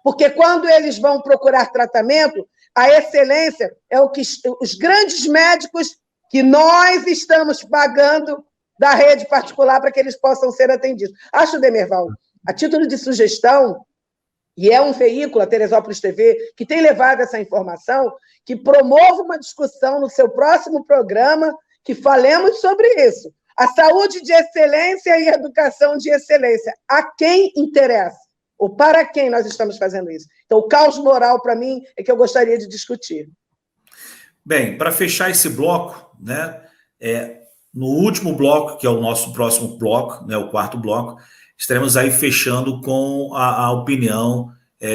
Porque quando eles vão procurar tratamento, a excelência é o que os grandes médicos que nós estamos pagando da rede particular para que eles possam ser atendidos. Acho, Demerval, a título de sugestão, e é um veículo, a Teresópolis TV, que tem levado essa informação, que promova uma discussão no seu próximo programa, que falemos sobre isso. A saúde de excelência e a educação de excelência. A quem interessa? Ou para quem nós estamos fazendo isso? Então, o caos moral, para mim, é que eu gostaria de discutir. Bem, para fechar esse bloco, né, no último bloco, que é o nosso próximo bloco, né, o quarto bloco, estaremos aí fechando com a opinião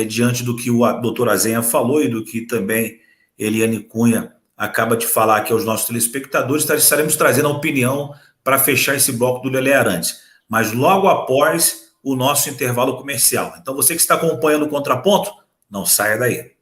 diante do que o doutor Azenha falou e do que também Eliane Cunha acaba de falar aqui aos nossos telespectadores. Estaremos trazendo a opinião para fechar esse bloco do Lelé Arantes, mas logo após o nosso intervalo comercial. Então, você que está acompanhando o Contraponto, não saia daí.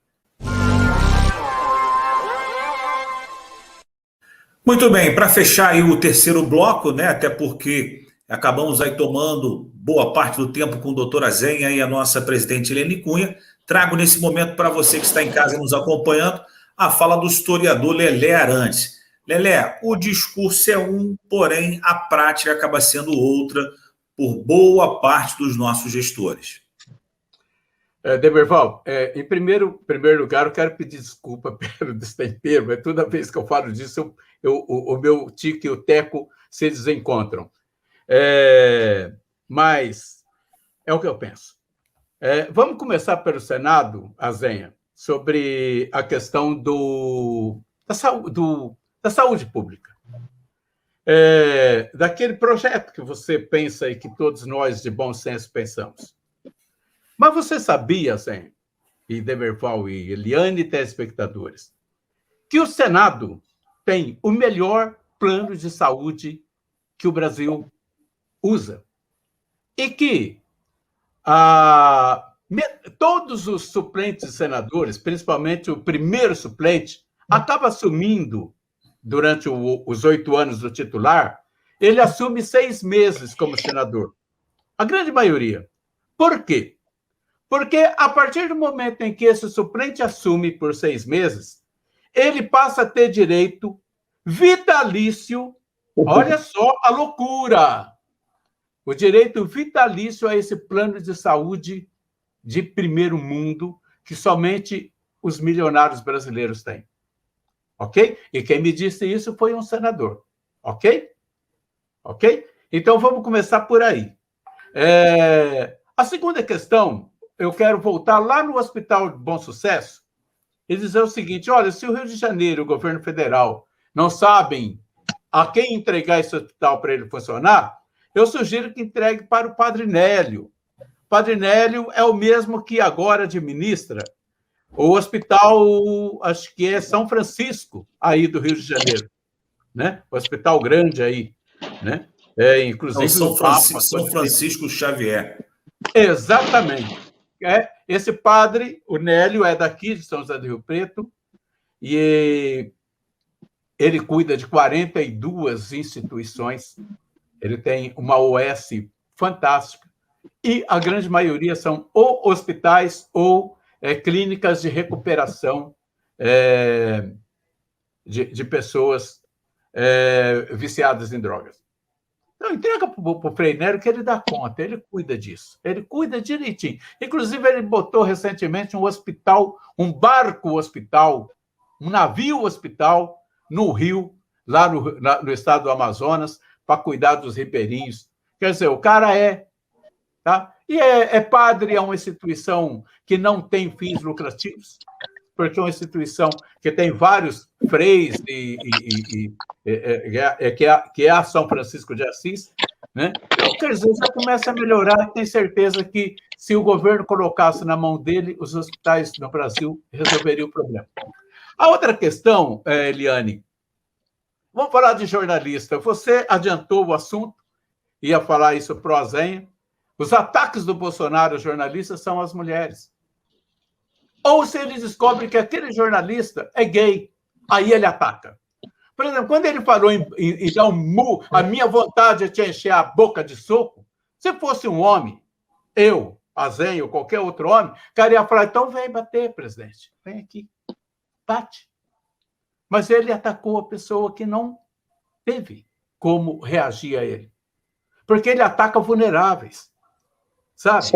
Muito bem, para fechar aí o terceiro bloco, né, até porque acabamos aí tomando boa parte do tempo com o doutor Azenha e a nossa presidente Eliane Cunha, trago nesse momento para você que está em casa nos acompanhando a fala do historiador Lelé Arantes. Lelé, o discurso é um, porém a prática acaba sendo outra por boa parte dos nossos gestores. Demerval, em primeiro lugar, eu quero pedir desculpa pelo destempero, mas toda vez que eu falo disso, o meu tique e o teco se desencontram. Mas é o que eu penso. Vamos começar pelo Senado, Azenha, sobre a questão da saúde pública. Daquele projeto que você pensa e que todos nós de bom senso pensamos. Mas você sabia, Zen, e Demerval e Eliane, telespectadores, que o Senado tem o melhor plano de saúde que o Brasil usa e que todos os suplentes senadores, principalmente o primeiro suplente, acaba assumindo, durante os 8 anos do titular, ele assume 6 meses como senador. A grande maioria. Por quê? Porque a partir do momento em que esse suplente assume por 6 meses, ele passa a ter direito vitalício, olha só a loucura, o direito vitalício a esse plano de saúde de primeiro mundo que somente os milionários brasileiros têm. Ok? E quem me disse isso foi um senador. Ok? Ok? Então, vamos começar por aí. A segunda questão, eu quero voltar lá no Hospital de Bom Sucesso e dizer o seguinte, olha, se o Rio de Janeiro, o governo federal, não sabem a quem entregar esse hospital para ele funcionar, eu sugiro que entregue para o Padre Nélio. O Padre Nélio é o mesmo que agora administra o hospital, acho que é São Francisco, aí do Rio de Janeiro, né? O hospital grande aí, né? Inclusive São Francisco Xavier. Exatamente. Esse padre, o Nélio, é daqui de São José do Rio Preto e ele cuida de 42 instituições. Ele tem uma OS fantástica e a grande maioria são ou hospitais ou clínicas de recuperação de pessoas viciadas em drogas. Então, entrega para o Frei Nélio que ele dá conta, ele cuida disso, ele cuida direitinho. Inclusive, ele botou recentemente um hospital, um barco-hospital, um navio-hospital no Rio, lá no estado do Amazonas, para cuidar dos ribeirinhos. Quer dizer, o cara tá? E é padre, é uma instituição que não tem fins lucrativos, porque é uma instituição que tem vários freis, que é a São Francisco de Assis, né? Então, quer dizer, já começa a melhorar, tenho certeza que se o governo colocasse na mão dele, os hospitais no Brasil resolveriam o problema. A outra questão, Eliane, vamos falar de jornalista. Você adiantou o assunto, ia falar isso para o Azenha. Os ataques do Bolsonaro aos jornalistas são as mulheres. Ou se ele descobre que aquele jornalista é gay, aí ele ataca. Por exemplo, quando ele falou em dar um murro, a minha vontade é te encher a boca de soco, se fosse um homem, eu, Azenha ou qualquer outro homem, o cara ia falar, então vem bater, presidente, vem aqui, bate. Mas ele atacou a pessoa que não teve como reagir a ele. Porque ele ataca vulneráveis. Sabe?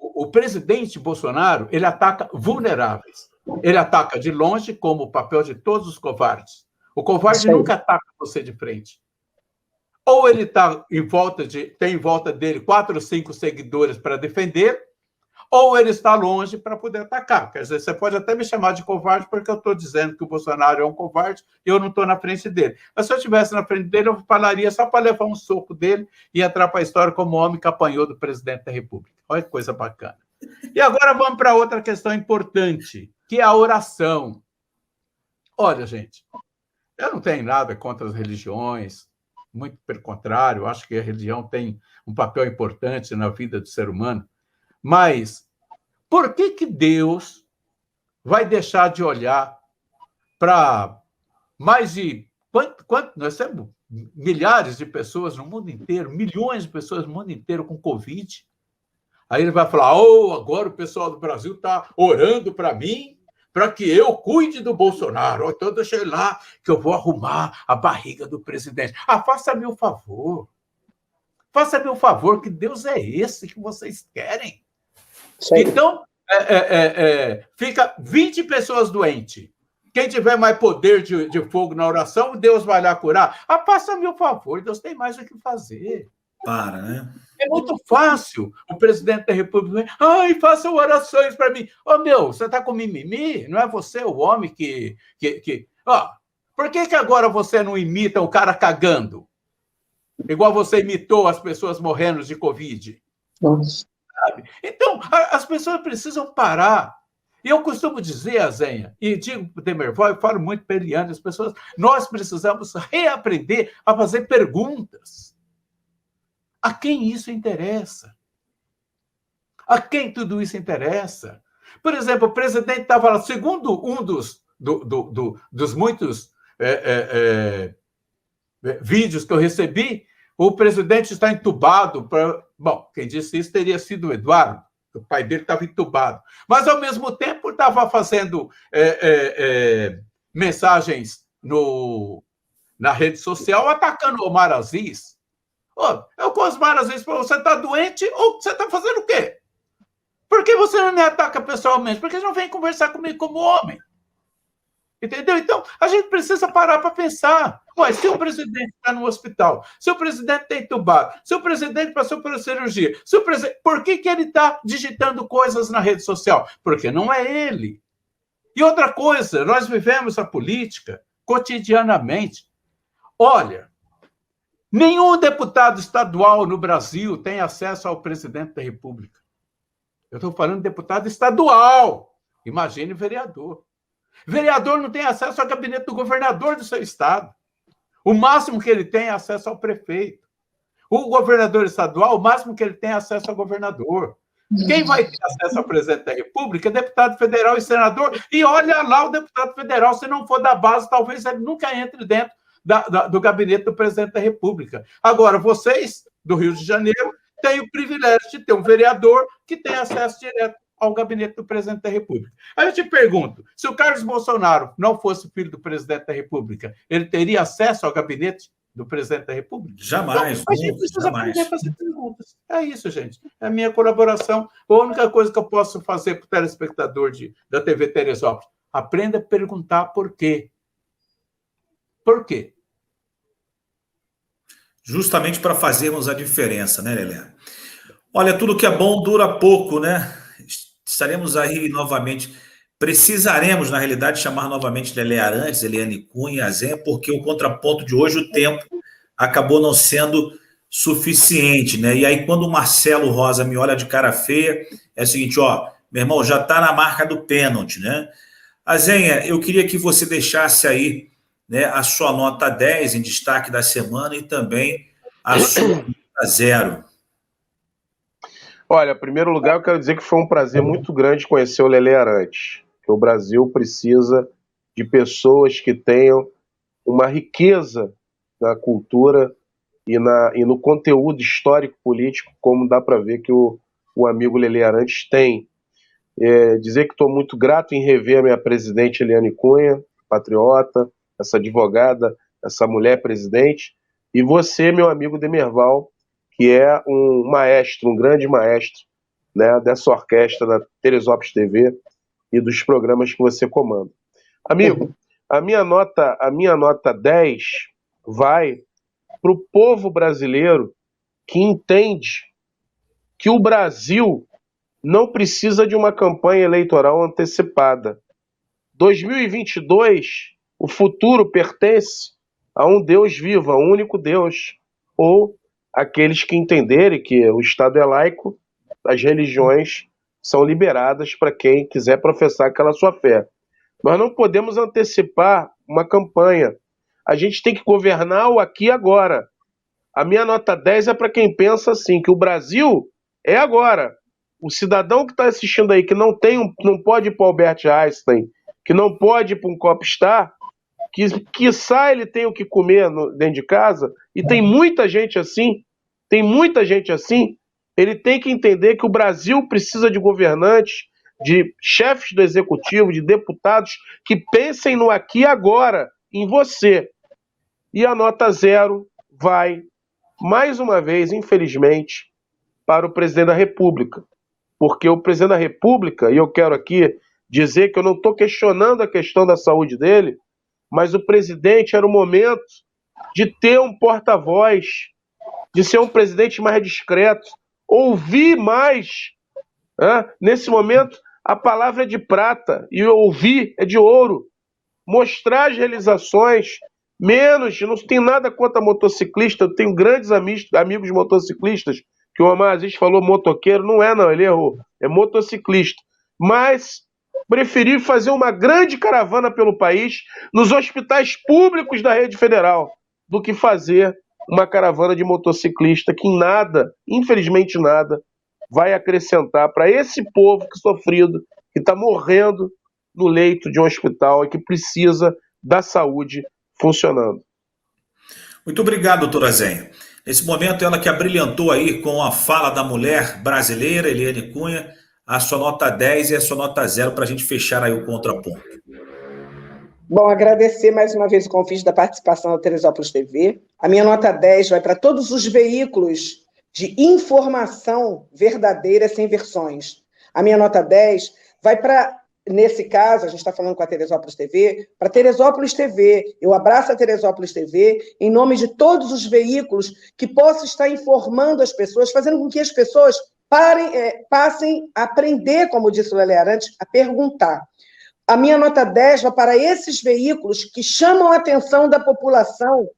O presidente Bolsonaro, ele ataca vulneráveis. Ele ataca de longe, como o papel de todos os covardes. O covarde nunca ataca você de frente. Ou ele tem em volta dele 4 ou 5 seguidores para defender, ou ele está longe para poder atacar. Quer dizer, você pode até me chamar de covarde porque eu estou dizendo que o Bolsonaro é um covarde e eu não estou na frente dele. Mas se eu estivesse na frente dele, eu falaria só para levar um soco dele e entrar para a história como o homem que apanhou do presidente da República. Olha que coisa bacana. E agora vamos para outra questão importante, que é a oração. Olha, gente, eu não tenho nada contra as religiões, muito pelo contrário, eu acho que a religião tem um papel importante na vida do ser humano. Mas por que Deus vai deixar de olhar para mais de... Nós temos milhares de pessoas no mundo inteiro, milhões de pessoas no mundo inteiro com Covid. Aí ele vai falar, agora o pessoal do Brasil está orando para mim, para que eu cuide do Bolsonaro. Então deixa eu ir lá que eu vou arrumar a barriga do presidente. Faça-me o favor. Faça-me o favor, que Deus é esse que vocês querem? Então, fica 20 pessoas doentes. Quem tiver mais poder de fogo na oração, Deus vai lá curar. Faça-me o favor, Deus tem mais o que fazer. Para, né? É muito fácil o presidente da República. Façam orações para mim. Você está com mimimi? Não é você o homem que... por que agora você não imita o cara cagando? Igual você imitou as pessoas morrendo de Covid. Nossa. Sabe? Então, as pessoas precisam parar. E eu costumo dizer, Azenha, e digo para o Demerval, eu falo muito para Eliane, as pessoas, nós precisamos reaprender a fazer perguntas. A quem isso interessa? A quem tudo isso interessa? Por exemplo, o presidente estava lá, segundo um dos muitos vídeos que eu recebi, o presidente está entubado. Bom, quem disse isso teria sido o Eduardo, o pai dele estava entubado. Mas, ao mesmo tempo, estava fazendo mensagens na rede social atacando o Omar Aziz. O Osmar Aziz falou, você está doente ou você está fazendo o quê? Por que você não me ataca pessoalmente? Por que não vem conversar comigo como homem? Entendeu? Então, a gente precisa parar para pensar. Se o presidente está no hospital, se o presidente está entubado, se o presidente passou por cirurgia, por que ele está digitando coisas na rede social? Porque não é ele. E outra coisa, nós vivemos a política cotidianamente. Olha, nenhum deputado estadual no Brasil tem acesso ao presidente da República. Eu estou falando de deputado estadual. Imagine vereador. Vereador não tem acesso ao gabinete do governador do seu estado. O máximo que ele tem é acesso ao prefeito. O governador estadual, o máximo que ele tem é acesso ao governador. Quem vai ter acesso ao presidente da República é deputado federal e senador. E olha lá o deputado federal, se não for da base, talvez ele nunca entre dentro do gabinete do presidente da República. Agora, vocês, do Rio de Janeiro, têm o privilégio de ter um vereador que tem acesso direto ao gabinete do presidente da República. Aí eu te pergunto, se o Carlos Bolsonaro não fosse filho do presidente da República, ele teria acesso ao gabinete do presidente da República? Jamais. Então, a gente precisa aprender a fazer perguntas. É isso, gente. É a minha colaboração. A única coisa que eu posso fazer para o telespectador da TV Teresópolis, aprenda a perguntar por quê. Por quê? Justamente para fazermos a diferença, né, Lelé? Olha, tudo que é bom dura pouco, né? Estaremos aí novamente. Precisaremos, na realidade, chamar novamente Lelé Arantes, Eliane Cunha e Azenha, porque o contraponto de hoje, o tempo, acabou não sendo suficiente, né? E aí, quando o Marcelo Rosa me olha de cara feia, é o seguinte, meu irmão, já está na marca do pênalti, né? Azenha, eu queria que você deixasse aí, né, a sua nota 10 em destaque da semana e também a sua nota 0. Olha, em primeiro lugar, eu quero dizer que foi um prazer muito grande conhecer o Lelé Arantes, que o Brasil precisa de pessoas que tenham uma riqueza na cultura e no conteúdo histórico-político, como dá para ver que o amigo Lelé Arantes tem. Dizer que estou muito grato em rever a minha presidente Eliane Cunha, patriota, essa advogada, essa mulher presidente, e você, meu amigo Demerval, que é um maestro, um grande maestro, né, dessa orquestra da Teresópolis TV e dos programas que você comanda. Amigo, a minha nota 10 vai para o povo brasileiro que entende que o Brasil não precisa de uma campanha eleitoral antecipada. 2022, o futuro pertence a um Deus vivo, a um único Deus, ou aqueles que entenderem que o Estado é laico, as religiões são liberadas para quem quiser professar aquela sua fé. Nós não podemos antecipar uma campanha. A gente tem que governar o aqui e agora. A minha nota 10 é para quem pensa assim, que o Brasil é agora. O cidadão que está assistindo aí, que não pode ir para o Albert Einstein, que não pode ir para um Copstar, que sai, ele tem o que comer dentro de casa, e tem muita gente assim, ele tem que entender que o Brasil precisa de governantes de chefes do executivo, de deputados que pensem no aqui e agora, em você. E a nota 0 vai, mais uma vez, infelizmente, para o presidente da República. Porque o presidente da República, e eu quero aqui dizer que eu não estou questionando a questão da saúde dele, mas o presidente era o momento de ter um porta-voz, de ser um presidente mais discreto, ouvir mais. Nesse momento, a palavra é de prata e ouvir é de ouro. Mostrar as realizações, menos, não tem nada contra motociclista, eu tenho grandes amigos motociclistas, que o Omar Aziz falou motoqueiro, não, ele errou, é motociclista. Mas preferi fazer uma grande caravana pelo país, nos hospitais públicos da rede federal, do que fazer uma caravana de motociclista que em nada, infelizmente nada, vai acrescentar para esse povo que sofrido, que está morrendo no leito de um hospital e que precisa da saúde funcionando. Muito obrigado, doutora Zenha. Nesse momento, ela que abrilhantou aí com a fala da mulher brasileira, Eliane Cunha, a sua nota 10 e a sua nota 0 para a gente fechar aí o contraponto. Bom, agradecer mais uma vez o convite da participação da Teresópolis TV. A minha nota 10 vai para todos os veículos de informação verdadeira sem versões. A minha nota 10 vai para, nesse caso, a gente está falando com a Teresópolis TV, para a Teresópolis TV. Eu abraço a Teresópolis TV em nome de todos os veículos que possam estar informando as pessoas, fazendo com que as pessoas passem a aprender, como disse o Lele Arantes, a perguntar. A minha nota 10 vai para esses veículos que chamam a atenção da população,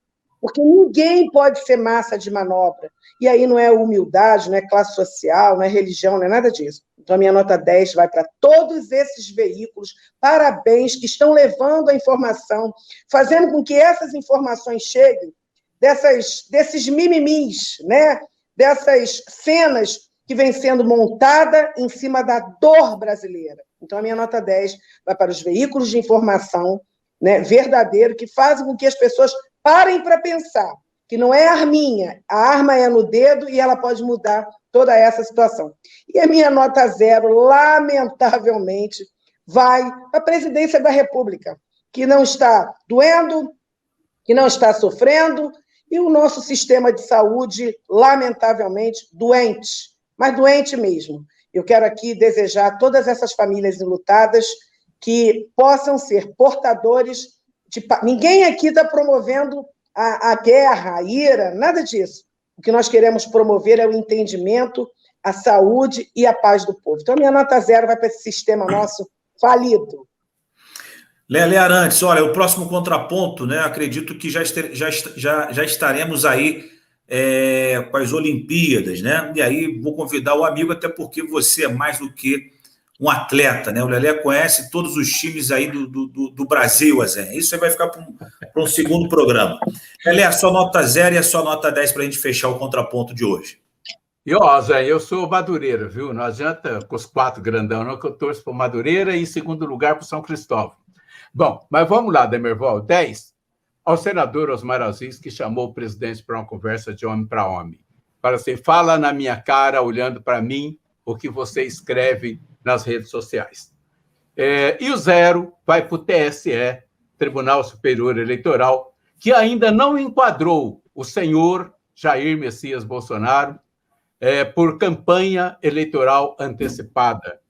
porque ninguém pode ser massa de manobra. E aí não é humildade, não é classe social, não é religião, não é nada disso. Então, a minha nota 10 vai para todos esses veículos, parabéns, que estão levando a informação, fazendo com que essas informações cheguem, desses mimimis, né? Dessas cenas que vêm sendo montada em cima da dor brasileira. Então, a minha nota 10 vai para os veículos de informação, né, verdadeiro, que fazem com que as pessoas parem para pensar que não é arminha, a arma é no dedo e ela pode mudar toda essa situação. E a minha nota 0, lamentavelmente, vai para a presidência da República, que não está doendo, que não está sofrendo, e o nosso sistema de saúde, lamentavelmente, doente, mas doente mesmo. Eu quero aqui desejar a todas essas famílias enlutadas que possam ser portadores de... Ninguém aqui está promovendo a guerra, a ira, nada disso. O que nós queremos promover é o entendimento, a saúde e a paz do povo. Então, a minha nota 0 vai para esse sistema nosso falido. Lele Arantes, olha, o próximo contraponto, né? Acredito que já estaremos aí com as Olimpíadas, né? E aí vou convidar o amigo, até porque você é mais do que um atleta, né? O Lelé conhece todos os times aí do Brasil, Zé. Isso aí vai ficar para um segundo programa. Lelé, a sua nota 0 e a sua nota 10 para a gente fechar o contraponto de hoje. E, Zé, eu sou Madureira, viu? Não adianta com os 4 grandão, não, que eu torço para Madureira e, em segundo lugar, para São Cristóvão. Bom, mas vamos lá, Demerval. 10, ao senador Osmar Aziz, que chamou o presidente para uma conversa de homem para homem. Para assim, fala na minha cara, olhando para mim, o que você escreve nas redes sociais. E o 0 vai para o TSE, Tribunal Superior Eleitoral, que ainda não enquadrou o senhor Jair Messias Bolsonaro por campanha eleitoral antecipada.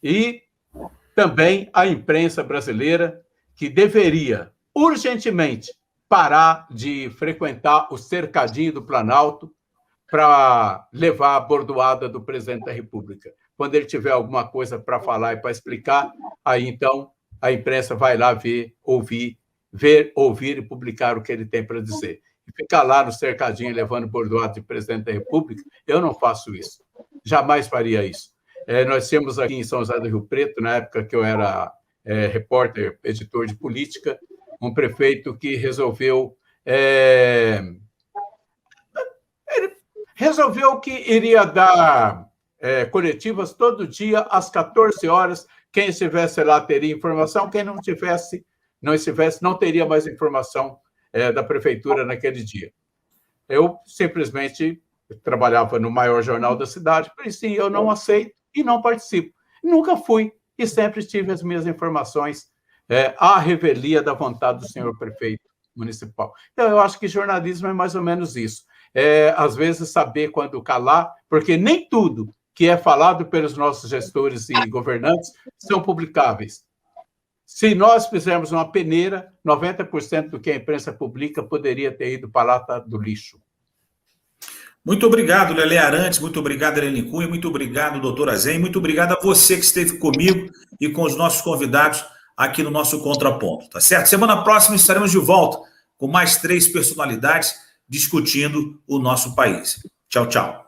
E também a imprensa brasileira, que deveria urgentemente parar de frequentar o cercadinho do Planalto para levar a bordoada do presidente da República. Quando ele tiver alguma coisa para falar e para explicar, aí então a imprensa vai lá ver, ouvir e publicar o que ele tem para dizer. E ficar lá no cercadinho levando bordoada de presidente da República, eu não faço isso. Jamais faria isso. Nós tínhamos aqui em São José do Rio Preto, na época que eu era repórter, editor de política, um prefeito que resolveu que iria dar coletivas todo dia às 14 horas. Quem estivesse lá teria informação, quem não estivesse, não teria mais informação da prefeitura naquele dia. Eu simplesmente trabalhava no maior jornal da cidade, falei, sim, eu não aceito e não participo. Nunca fui, e sempre tive as minhas informações à revelia da vontade do senhor prefeito municipal. Então, eu acho que jornalismo é mais ou menos isso. Às vezes, saber quando calar, porque nem tudo que é falado pelos nossos gestores e governantes são publicáveis. Se nós fizermos uma peneira, 90% do que a imprensa publica poderia ter ido para a lata do lixo. Muito obrigado, Lelé Arantes, muito obrigado, Helene Cunha, muito obrigado, doutora Zen, muito obrigado a você que esteve comigo e com os nossos convidados aqui no nosso Contraponto, tá certo? Semana próxima estaremos de volta com mais 3 personalidades discutindo o nosso país. Tchau, tchau.